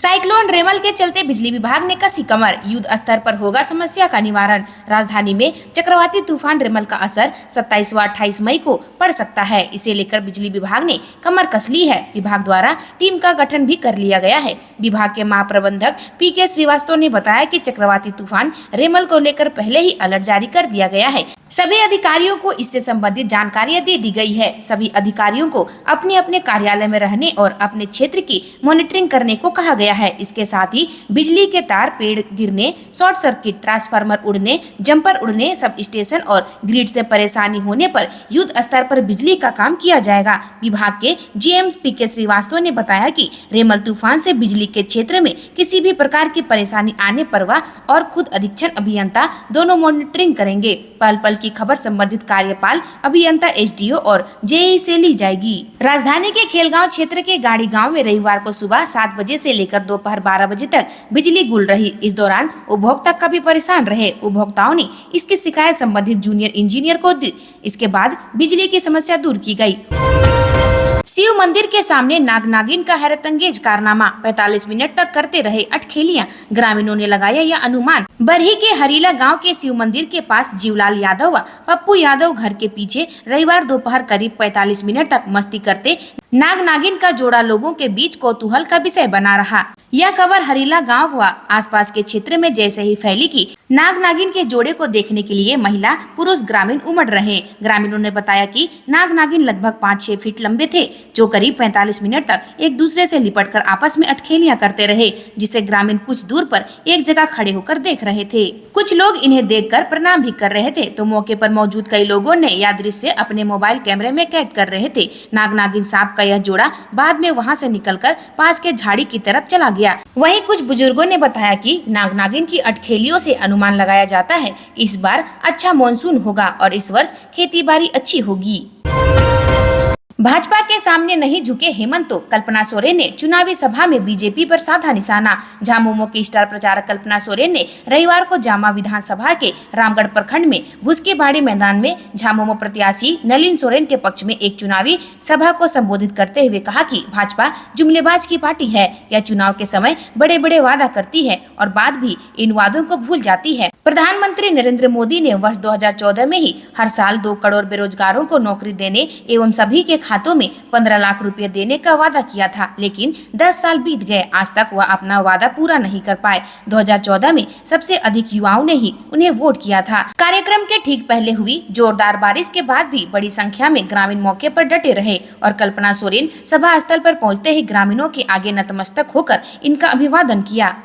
Cyclone रेमल के चलते बिजली विभाग ने कसी कमर, युद्ध स्तर पर होगा समस्या का निवारण। राजधानी में चक्रवाती तूफान रेमल का असर 27 व 28 मई को पड़ सकता है। इसे लेकर बिजली विभाग ने कमर कस ली है। विभाग द्वारा टीम का गठन भी कर लिया गया है। विभाग के महाप्रबंधक पीके श्रीवास्तव ने बताया कि चक्रवाती तूफान रेमल को लेकर पहले ही अलर्ट जारी कर दिया गया है। सभी अधिकारियों को इससे संबंधित जानकारियां दे दी गई है। सभी अधिकारियों को अपने अपने कार्यालय में रहने और अपने क्षेत्र की मॉनिटरिंग करने को कहा गया है। इसके साथ ही बिजली के तार, पेड़ गिरने, शॉर्ट सर्किट, ट्रांसफार्मर उड़ने, जंपर उड़ने, सब स्टेशन और ग्रिड से परेशानी होने पर युद्ध स्तर पर बिजली का काम किया जाएगा। विभाग के जीएम पीके श्रीवास्तव ने बताया कि रेमल तूफान से बिजली के क्षेत्र में किसी भी प्रकार की परेशानी आने पर वह और खुद अधीक्षण अभियंता दोनों मॉनिटरिंग करेंगे। पल पल की खबर संबंधित कार्यपाल अभियंता एसडीओ और जेई से ली जाएगी। राजधानी के खेलगांव क्षेत्र के गाड़ी गांव में रविवार को सुबह 7 बजे से लेकर दोपहर 12 बजे तक बिजली गुल रही। इस दौरान उपभोक्ता काफी परेशान रहे। उपभोक्ताओं ने इसकी शिकायत संबंधित जूनियर इंजीनियर को दी। इसके बाद बिजली की समस्या दूर की गई। शिव मंदिर के सामने नाग नागिन का हैरतअंगेज कारनामा, 45 मिनट तक करते रहे अटखेलियां। ग्रामीणों ने लगाया यह अनुमान। बरही के हरीला गांव के शिव मंदिर के पास जीवलाल यादव व पप्पू यादव घर के पीछे रविवार दोपहर करीब 45 मिनट तक मस्ती करते नाग नागिन का जोड़ा लोगों के बीच कौतूहल का विषय बना रहा। यह खबर हरीला गांव व आसपास के क्षेत्र में जैसे ही फैली कि नाग नागिन के जोड़े को देखने के लिए महिला पुरुष ग्रामीण उमड़ रहे। ग्रामीणों ने बताया कि नाग नागिन लगभग 5-6 फीट लंबे थे, जो करीब 45 मिनट तक एक दूसरे से लिपटकर आपस में अटखेलियां करते रहे, जिसे ग्रामीण कुछ दूर पर एक जगह खड़े होकर देख रहे थे। कुछ लोग इन्हें देखकर प्रणाम भी कर रहे थे, तो मौके पर मौजूद कई लोगों ने यह दृश्य अपने मोबाइल कैमरे में कैद कर रहे थे। नाग नागिन सांप का यह जोड़ा बाद में वहां से निकलकर पास के झाड़ी की तरफ चला गया। वहीं कुछ बुजुर्गों ने बताया कि नाग नागिन की अटखेलियों से अनुमान लगाया जाता है कि इस बार अच्छा मॉनसून होगा और इस वर्ष खेती बाड़ी अच्छी होगी। भाजपा के सामने नहीं झुके हेमंत, तो कल्पना सोरेन ने चुनावी सभा में बीजेपी पर साधा निशाना। झामुमो की स्टार प्रचारक कल्पना सोरेन ने रविवार को जामा विधानसभा के रामगढ़ प्रखंड में भुसकीबाड़ी मैदान में झामुमो प्रत्याशी नलिन सोरेन के पक्ष में एक चुनावी सभा को संबोधित करते हुए कहा कि भाजपा जुमलेबाज की पार्टी है। यह चुनाव के समय बड़े बड़े वादा करती है और बाद भी इन वादों को भूल जाती है। प्रधानमंत्री नरेंद्र मोदी ने वर्ष 2014 में ही हर साल 2 करोड़ बेरोजगारों को नौकरी देने एवं सभी के खातों में 15 लाख रुपए देने का वादा किया था, लेकिन 10 साल बीत गए, आज तक वह अपना वादा पूरा नहीं कर पाए। 2014 में सबसे अधिक युवाओं ने ही उन्हें वोट किया था। कार्यक्रम के ठीक पहले हुई जोरदार बारिश के बाद भी बड़ी संख्या में ग्रामीण मौके पर डटे रहे और कल्पना सोरेन सभा स्थल पर पहुंचते ही ग्रामीणों के आगे नतमस्तक होकर इनका अभिवादन किया।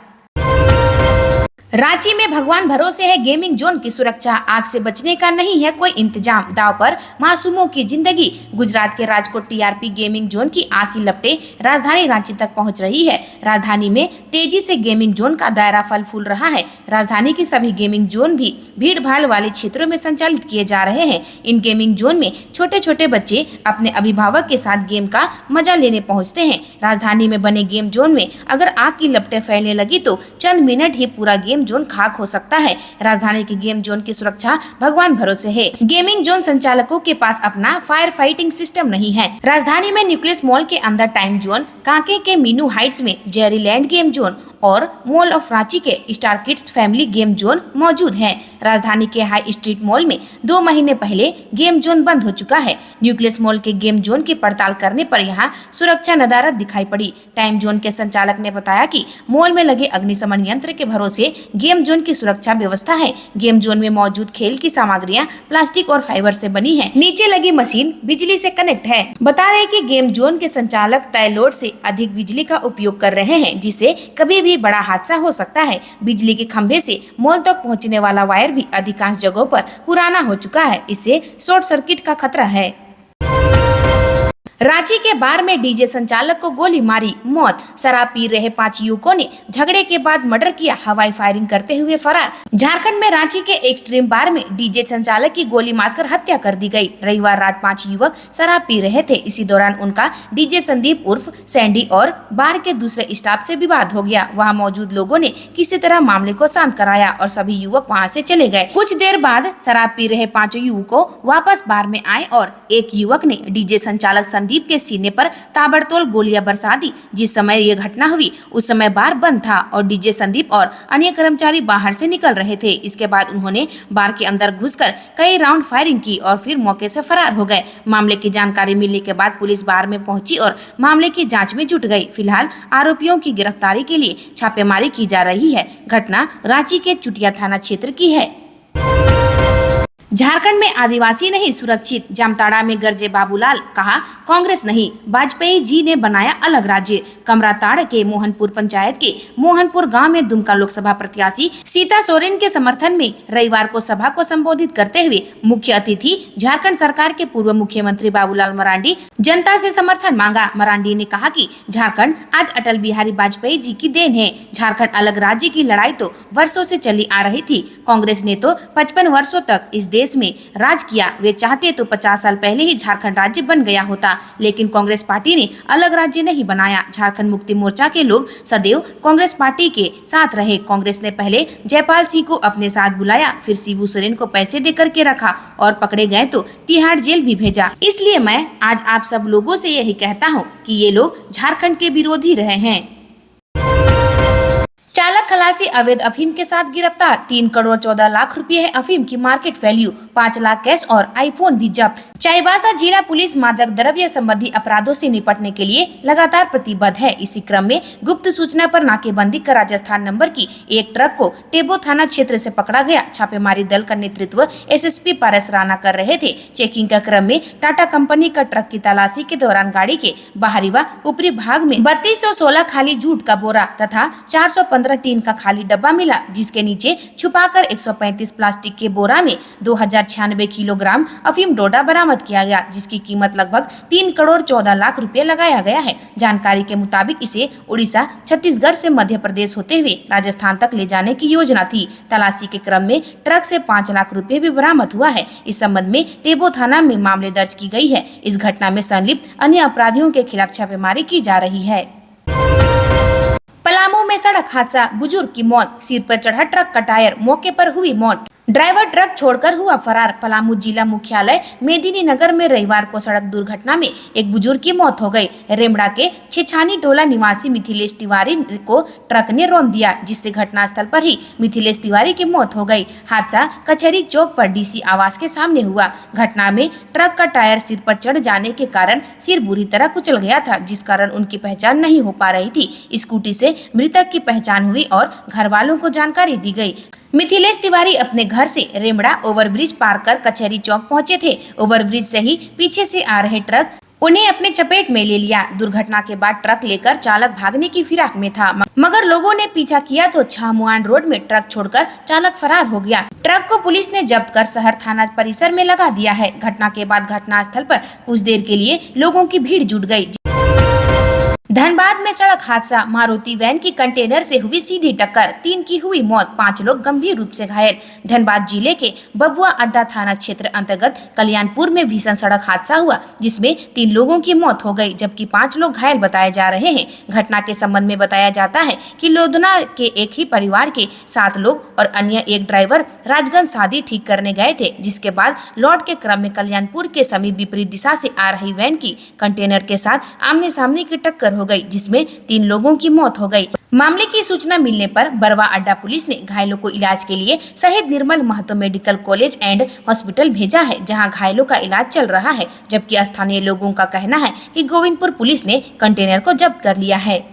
रांची में भगवान भरोसे है गेमिंग जोन की सुरक्षा, आग से बचने का नहीं है कोई इंतजाम, दांव पर मासूमों की जिंदगी। गुजरात के राजकोट टीआरपी गेमिंग जोन की आग की लपटें राजधानी रांची तक पहुंच रही है। राजधानी में तेजी से गेमिंग जोन का दायरा फल फूल रहा है। राजधानी के सभी गेमिंग जोन भी भीड़ भाड़ वाले क्षेत्रों में संचालित किए जा रहे हैं। इन गेमिंग जोन में छोटे छोटे बच्चे अपने अभिभावक के साथ गेम का मजा लेने पहुँचते हैं। राजधानी में बने गेम जोन में अगर आग की लपटें फैलने लगी तो चंद मिनट ही पूरा गेम जोन खाक हो सकता है। राजधानी के गेम जोन की सुरक्षा भगवान भरोसे है। गेमिंग जोन संचालकों के पास अपना फायर फाइटिंग सिस्टम नहीं है। राजधानी में न्यूक्लियस मॉल के अंदर टाइम जोन, कांके के मीनू हाइट्स में जेरीलैंड गेम जोन और मॉल ऑफ रांची के star kids family game zone मौजूद हैं। राजधानी के हाई स्ट्रीट मॉल में 2 महीने पहले गेम जोन बंद हो चुका है। न्यूक्लियस मॉल के गेम जोन की पड़ताल करने पर यहां सुरक्षा नदारद दिखाई पड़ी। टाइम जोन के संचालक ने बताया कि मॉल में लगे अग्निशमन यंत्र के भरोसे गेम जोन की सुरक्षा व्यवस्था है। गेम जोन में मौजूद खेल की सामग्रियां प्लास्टिक और फाइबर से बनी है। नीचे लगी मशीन बिजली से कनेक्ट है। बता दें कि गेम जोन के संचालक तय लोड से अधिक बिजली का उपयोग कर रहे हैं, जिससे कभी भी बड़ा हादसा हो सकता है। बिजली के खंभे से मॉल तक पहुंचने वाला वायर भी अधिकांश जगहों पर पुराना हो चुका है। इससे शॉर्ट सर्किट का खतरा है। रांची के बार में डीजे संचालक को गोली मारी, मौत। शराब पी रहे 5 युवकों ने झगड़े के बाद मर्डर किया, हवाई फायरिंग करते हुए फरार। झारखंड में रांची के एक्सट्रीम बार में डीजे संचालक की गोली मारकर हत्या कर दी गई। रविवार रात 5 युवक शराब पी रहे थे। इसी दौरान उनका डीजे संदीप उर्फ सैंडी और बार के दूसरे स्टाफ से विवाद हो गया। वहां मौजूद लोगों ने किसी तरह मामले को शांत कराया और सभी युवक वहां से चले गए। कुछ देर बाद शराब पी रहे 5 युवकों वापस बार में आए और एक युवक ने डीजे संचालक संदीप के सीने पर ताबड़तोड़ गोलियां बरसा दी। जिस समय ये घटना हुई उस समय बार बंद था और डीजे संदीप और अन्य कर्मचारी बाहर से निकल रहे थे। इसके बाद उन्होंने बार के अंदर घुसकर कई राउंड फायरिंग की और फिर मौके से फरार हो गए। मामले की जानकारी मिलने के बाद पुलिस बार में पहुंची और मामले की जांच में जुट गई। फिलहाल आरोपियों की गिरफ्तारी के लिए छापेमारी की जा रही है। घटना रांची के चुटिया थाना क्षेत्र की है। झारखंड में आदिवासी नहीं सुरक्षित, जामताड़ा में गरजे बाबूलाल, कहा कांग्रेस नहीं वाजपेयी जी ने बनाया अलग राज्य। कमराताड़ के मोहनपुर पंचायत के मोहनपुर गांव में दुमका लोकसभा प्रत्याशी सीता सोरेन के समर्थन में रविवार को सभा को संबोधित करते हुए मुख्य अतिथि झारखंड सरकार के पूर्व मुख्यमंत्री बाबूलाल मरांडी जनता से समर्थन मांगा। मरांडी ने कहा कि झारखंड आज अटल बिहारी वाजपेयी जी की देन है। झारखंड अलग राज्य की लड़ाई तो वर्षों से चली आ रही थी। कांग्रेस ने तो 55 वर्षों तक इस देश में राज किया। वे चाहते तो 50 साल पहले ही झारखंड राज्य बन गया होता, लेकिन कांग्रेस पार्टी ने अलग राज्य नहीं बनाया। झारखंड मुक्ति मोर्चा के लोग सदैव कांग्रेस पार्टी के साथ रहे। कांग्रेस ने पहले जयपाल सिंह को अपने साथ बुलाया, फिर शिबू सोरेन को पैसे देकर के रखा और पकड़े गए तो तिहाड़ जेल भी भेजा। इसलिए मैं आज आप सब लोगों से यही कहता हूँ कि ये लोग झारखंड के विरोधी रहे हैं। चालक खलासी अवैध अफीम के साथ गिरफ्तार। 3 करोड़ 14 लाख रुपए है अफीम की मार्केट वैल्यू। 5 लाख कैश और आईफोन भी जब्त। चाईबासा जिला पुलिस मादक द्रव्य संबंधी अपराधों से निपटने के लिए लगातार प्रतिबद्ध है। इसी क्रम में गुप्त सूचना पर नाकेबंदी कर राजस्थान नंबर की एक ट्रक को टेबो थाना क्षेत्र से पकड़ा गया। छापेमारी दल का नेतृत्व एसएसपी पारस राणा कर रहे थे। चेकिंग के क्रम में टाटा कंपनी का ट्रक की तलाशी के दौरान गाड़ी के बाहरी व ऊपरी भाग में 3216 खाली जूट का बोरा तथा 415 टीन का खाली डब्बा मिला, जिसके नीचे छुपाकर 135 प्लास्टिक के बोरा में 2096 किलोग्राम अफीम डोडा बरामद किया गया, जिसकी कीमत लगभग 3 करोड़ 14 लाख रुपए लगाया गया है। जानकारी के मुताबिक इसे उड़ीसा, छत्तीसगढ़ से मध्य प्रदेश होते हुए राजस्थान तक ले जाने की योजना थी। तलाशी के क्रम में ट्रक से 5 लाख रुपए भी बरामद हुआ है। इस संबंध में टेबो थाना में मामले दर्ज की गई है। इस घटना में संलिप्त अन्य अपराधियों के खिलाफ छापेमारी की जा रही है। पलामू में सड़क हादसा, बुजुर्ग की मौत, सिर पर चढ़ा ट्रक का टायर, मौके पर हुई मौत। ड्राइवर ट्रक छोड़कर हुआ फरार। पलामू जिला मुख्यालय मेदिनी नगर में रविवार को सड़क दुर्घटना में एक बुजुर्ग की मौत हो गई। रेमड़ा के छेछानी टोला निवासी मिथिलेश तिवारी को ट्रक ने रौंद दिया, जिससे घटनास्थल पर ही मिथिलेश तिवारी की मौत हो गई। हादसा कचहरी चौक पर डीसी आवास के सामने हुआ। घटना में ट्रक का टायर सिर पर चढ़ जाने के कारण सिर बुरी तरह कुचल गया था, जिस कारण उनकी पहचान नहीं हो पा रही थी। स्कूटी से मृतक की पहचान हुई और घर वालों को जानकारी दी गई। मिथिलेश तिवारी अपने घर से रेमड़ा ओवरब्रिज पार कर कचहरी चौक पहुंचे थे। ओवरब्रिज से ही पीछे से आ रहे ट्रक उन्हें अपने चपेट में ले लिया। दुर्घटना के बाद ट्रक लेकर चालक भागने की फिराक में था, मगर लोगों ने पीछा किया तो छामुआन रोड में ट्रक छोड़कर चालक फरार हो गया। ट्रक को पुलिस ने जब्त कर शहर थाना परिसर में लगा दिया है। घटना के बाद घटनास्थल पर कुछ देर के लिए लोगों की भीड़ जुट गई। धनबाद में सड़क हादसा, मारुति वैन की कंटेनर से हुई सीधी टक्कर, 3 की हुई मौत, 5 लोग गंभीर रूप से घायल। धनबाद जिले के बबुआ अड्डा थाना क्षेत्र अंतर्गत कल्याणपुर में भीषण सड़क हादसा हुआ, जिसमें 3 लोगों की मौत हो गई, जबकि 5 लोग घायल बताए जा रहे हैं। घटना के संबंध में बताया जाता है कि लोधना के एक ही परिवार के 7 लोग और अन्य एक ड्राइवर राजगंज शादी ठीक करने गए थे, जिसके बाद लौट के क्रम में कल्याणपुर के समीप विपरीत दिशा से आ रही वैन की कंटेनर के साथ आमने सामने की टक्कर हो गई, जिसमें 3 लोगों की मौत हो गई। मामले की सूचना मिलने पर बरवा अड्डा पुलिस ने घायलों को इलाज के लिए Shaheed Nirmal Mahato medical college and hospital भेजा है, जहां घायलों का इलाज चल रहा है। जबकि स्थानीय लोगों का कहना है कि गोविंदपुर पुलिस ने कंटेनर को जब्त कर लिया है।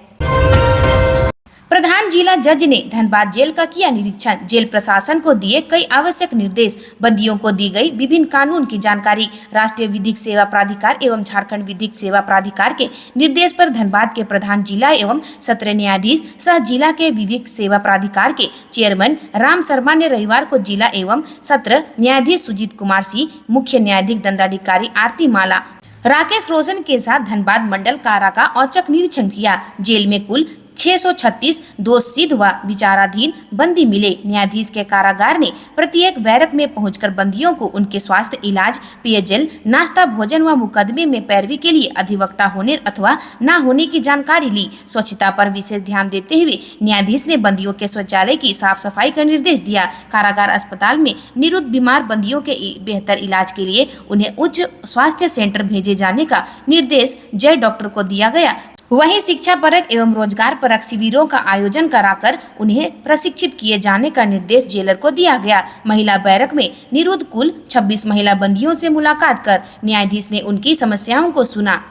प्रधान जिला जज ने धनबाद जेल का किया निरीक्षण, जेल प्रशासन को दिए कई आवश्यक निर्देश, बंदियों को दी गई विभिन्न कानून की जानकारी। राष्ट्रीय विधिक सेवा प्राधिकार एवं झारखंड विधिक सेवा प्राधिकार के निर्देश पर धनबाद के प्रधान जिला एवं सत्र न्यायाधीश सह जिला के विधिक सेवा प्राधिकार के चेयरमैन राम शर्मा ने रविवार को जिला एवं सत्र न्यायाधीश सुजीत कुमार सिंह, मुख्य न्यायाधीश दंडाधिकारी आरती माला, राकेश रोशन के साथ धनबाद मंडल कारा का औचक निरीक्षण किया। जेल में कुल 636 दोषसिद्ध व विचाराधीन बंदी मिले। न्यायाधीश के कारागार ने प्रत्येक बैरक में पहुंचकर बंदियों को उनके स्वास्थ्य, इलाज, पेयजल, नाश्ता, भोजन व मुकदमे में पैरवी के लिए अधिवक्ता होने अथवा न होने की जानकारी ली। स्वच्छता पर विशेष ध्यान देते हुए न्यायाधीश ने बंदियों के शौचालय की साफ सफाई का निर्देश दिया। कारागार अस्पताल में निरुद्ध बीमार बंदियों के बेहतर इलाज के लिए उन्हें उच्च स्वास्थ्य सेंटर भेजे जाने का निर्देश जय डॉक्टर को दिया गया। वहीं शिक्षा परक एवं रोजगार परक शिविरों का आयोजन कराकर उन्हें प्रशिक्षित किए जाने का निर्देश जेलर को दिया गया। महिला बैरक में निरुद्ध कुल 26 महिला बंदियों से मुलाकात कर न्यायाधीश ने उनकी समस्याओं को सुना।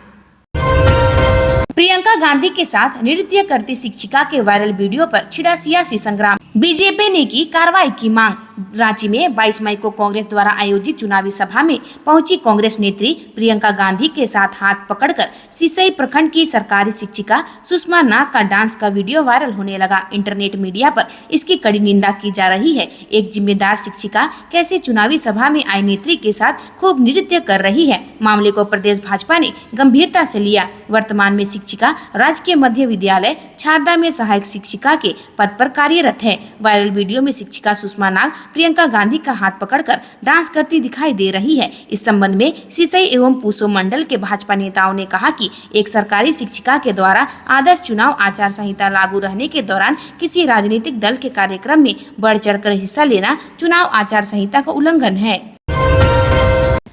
प्रियंका गांधी के साथ नृत्य करती शिक्षिका के वायरल वीडियो पर छिड़ा सियासी संग्राम। बीजेपी ने की कार्रवाई की मांग। रांची में 22 मई को कांग्रेस द्वारा आयोजित चुनावी सभा में पहुंची कांग्रेस नेत्री प्रियंका गांधी के साथ हाथ पकड़कर सिसई प्रखंड की सरकारी शिक्षिका सुषमा नाग का डांस का वीडियो वायरल होने लगा। इंटरनेट मीडिया पर इसकी कड़ी निंदा की जा रही है। एक जिम्मेदार शिक्षिका कैसे चुनावी सभा में आई नेत्री के साथ खूब नृत्य कर रही है। मामले को प्रदेश भाजपा ने गंभीरता से लिया। वर्तमान में शिक्षिका राजकीय मध्य विद्यालय छारदा में सहायक शिक्षिका के पद पर कार्यरत है। वायरल वीडियो में शिक्षिका सुषमा नाग प्रियंका गांधी का हाथ पकड़कर डांस करती दिखाई दे रही है। इस संबंध में सिसई एवं पूसो मंडल के भाजपा नेताओं ने कहा कि एक सरकारी शिक्षिका के द्वारा आदर्श चुनाव आचार संहिता लागू रहने के दौरान किसी राजनीतिक दल के कार्यक्रम में बढ़ चढ़कर हिस्सा लेना चुनाव आचार संहिता का उल्लंघन है।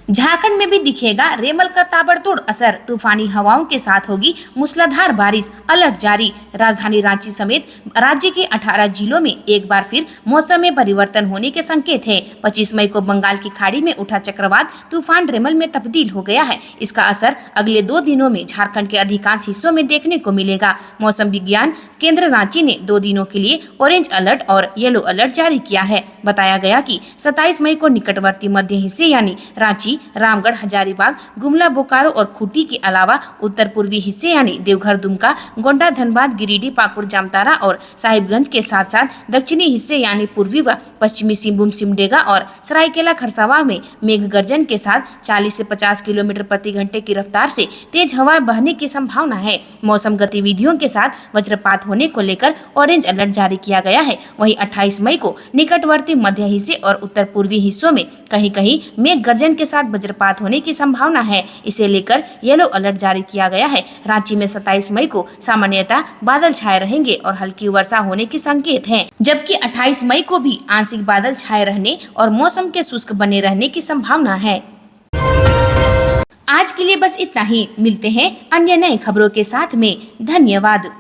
झारखंड में भी दिखेगा रेमल का ताबड़तोड़ असर। तूफानी हवाओं के साथ होगी मूसलाधार बारिश, अलर्ट जारी। राजधानी रांची समेत राज्य के 18 जिलों में एक बार फिर मौसम में परिवर्तन होने के संकेत है। 25 मई को बंगाल की खाड़ी में उठा चक्रवात तूफान रेमल में तब्दील हो गया है। इसका असर अगले 2 दिनों में झारखंड के अधिकांश हिस्सों में देखने को मिलेगा। मौसम विज्ञान केंद्र रांची ने 2 दिनों के लिए ऑरेंज अलर्ट और येलो अलर्ट जारी किया है। बताया गया कि 27 मई को निकटवर्ती मध्य हिस्से यानी रांची, रामगढ़, हजारीबाग, गुमला, बोकारो और खूंटी के अलावा उत्तर पूर्वी हिस्से यानी देवघर, दुमका, गोंडा, धनबाद, गिरिडीह, पाकुड़, जामताड़ा और साहिबगंज के साथ साथ दक्षिणी हिस्से यानी पूर्वी व पश्चिमी सिंहभूम, सिमडेगा और सरायकेला खरसावां में मेघ गर्जन के साथ 40 से 50 किलोमीटर प्रति घंटे की रफ्तार से तेज हवाएं बहने की संभावना है। मौसम गतिविधियों के साथ वज्रपात होने को लेकर ऑरेंज अलर्ट जारी किया गया है। वहीं 28 मई को निकटवर्ती मध्य हिस्से और उत्तर पूर्वी हिस्सों में कहीं कहीं मेघ गर्जन के साथ वज्रपात होने की संभावना है। इसे लेकर येलो अलर्ट जारी किया गया है। रांची में 27 मई को सामान्यतः बादल छाए रहेंगे और हल्की वर्षा होने के संकेत हैं, जबकि 28 मई को भी आंशिक बादल छाए रहने और मौसम के शुष्क बने रहने की संभावना है। आज के लिए बस इतना ही। मिलते हैं अन्य नई खबरों के साथ में। धन्यवाद।